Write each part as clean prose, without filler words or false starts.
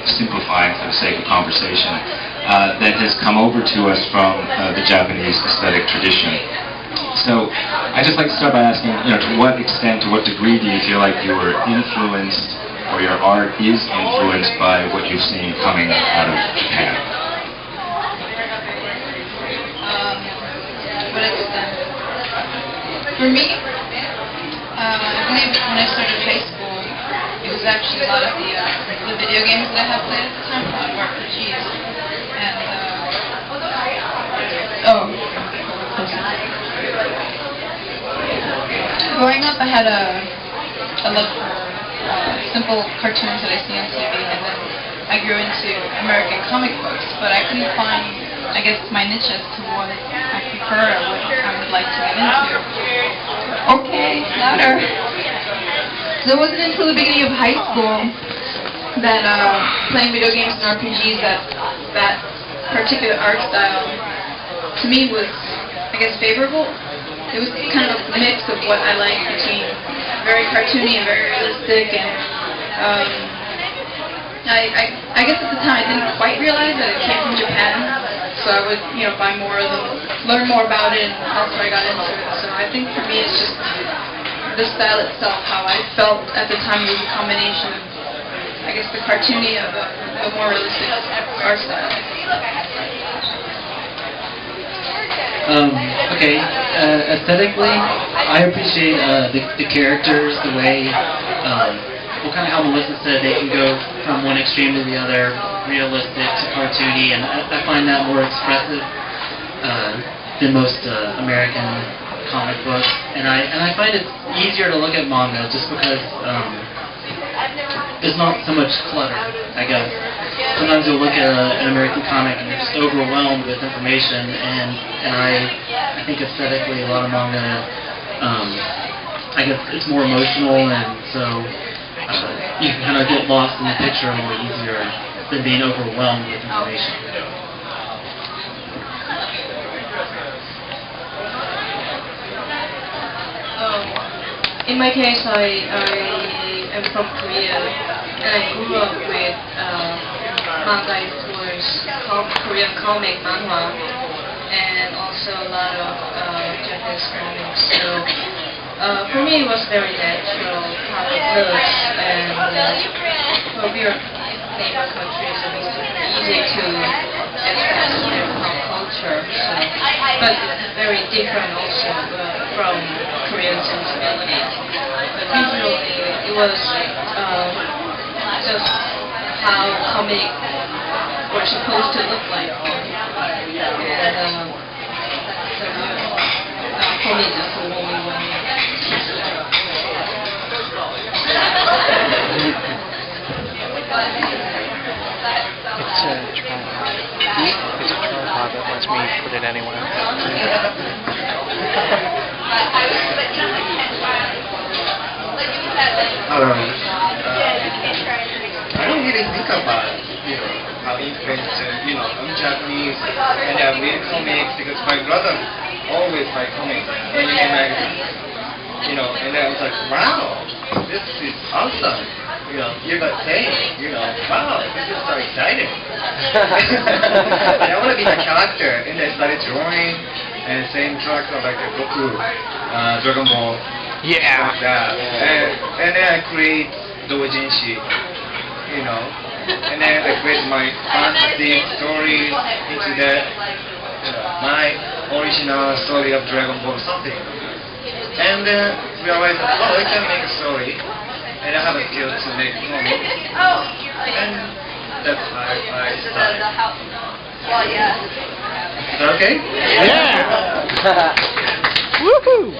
simplifying for the sake of conversation, that has come over to us from the Japanese aesthetic tradition. So I'd just like to start by asking, to what extent, to what degree do you feel like you were influenced, or your art is influenced by what you've seen coming out of Japan? What extent? For me, I believe when I started high school, it was actually a lot of the video games that I have played at the time, a lot of RPGs. And, growing up, I had a love for simple cartoons that I see on TV, and then I grew into American comic books, but I couldn't find, I guess, my niche as to what I prefer or what I would like to get into. Okay, louder. So it wasn't until the beginning of high school that playing video games and RPGs, that particular art style, to me was, I guess, favorable. It was kind of a mix of what I like between very cartoony and very realistic, and I guess at the time I didn't quite realize that it came from Japan, so I would buy more of them, learn more about it, and that's where I got into it. So I think for me it's just the style itself, how I felt at the time. It was a combination of, I guess, the cartoony of a more realistic art style. Okay, aesthetically, I appreciate the characters, the way, kind of how Melissa said, they can go from one extreme to the other, realistic to cartoony, and I find that more expressive than most American comic books. And I find it easier to look at manga just because there's not so much clutter, I guess. Sometimes you'll look at an American comic and you're just overwhelmed with information, and I think aesthetically a lot of manga, I guess it's more emotional, and so you can kind of get lost in the picture a little easier than being overwhelmed with information. In my case, I am from Korea, and I grew up with manga influence, Korean comic, manhwa, and also a lot of Japanese comics. So for me, it was very natural how it looks, and we are neighbor countries, so it's easy to express their pop culture. So, but it's very different also from Korean sensibilities. But usually, it was just how comic were supposed to look like. And for me, that's the only way. It's a tripod. It's a tripod that lets me put it anywhere. I don't really think about how influenced, I'm Japanese, and I read comics because my brother always buy comics, anime magazines, and I was like, wow, this is awesome, you got taste, wow, this is so exciting. And I want to be the character, and I started drawing, and same character like Goku, Dragon Ball, Yeah. like that, and then I create doujinshi, and then I create my fantasy stories into that, my original story of Dragon Ball something. And then realize that, I can make a story, and I have a skill to make comics, and that's how I started. Is that okay? Yeah. Woohoo!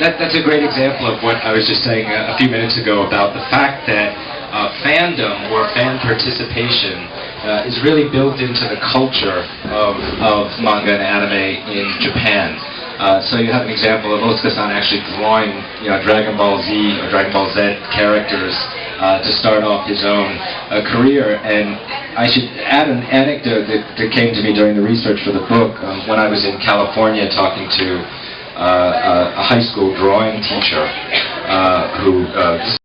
That's a great example of what I was just saying a few minutes ago about the fact that fandom or fan participation is really built into the culture of manga and anime in Japan. So you have an example of Otsuka-san actually drawing Dragon Ball Z or Dragon Ball Z characters to start off his own career. And I should add an anecdote that came to me during the research for the book. When I was in California talking to a high school drawing teacher who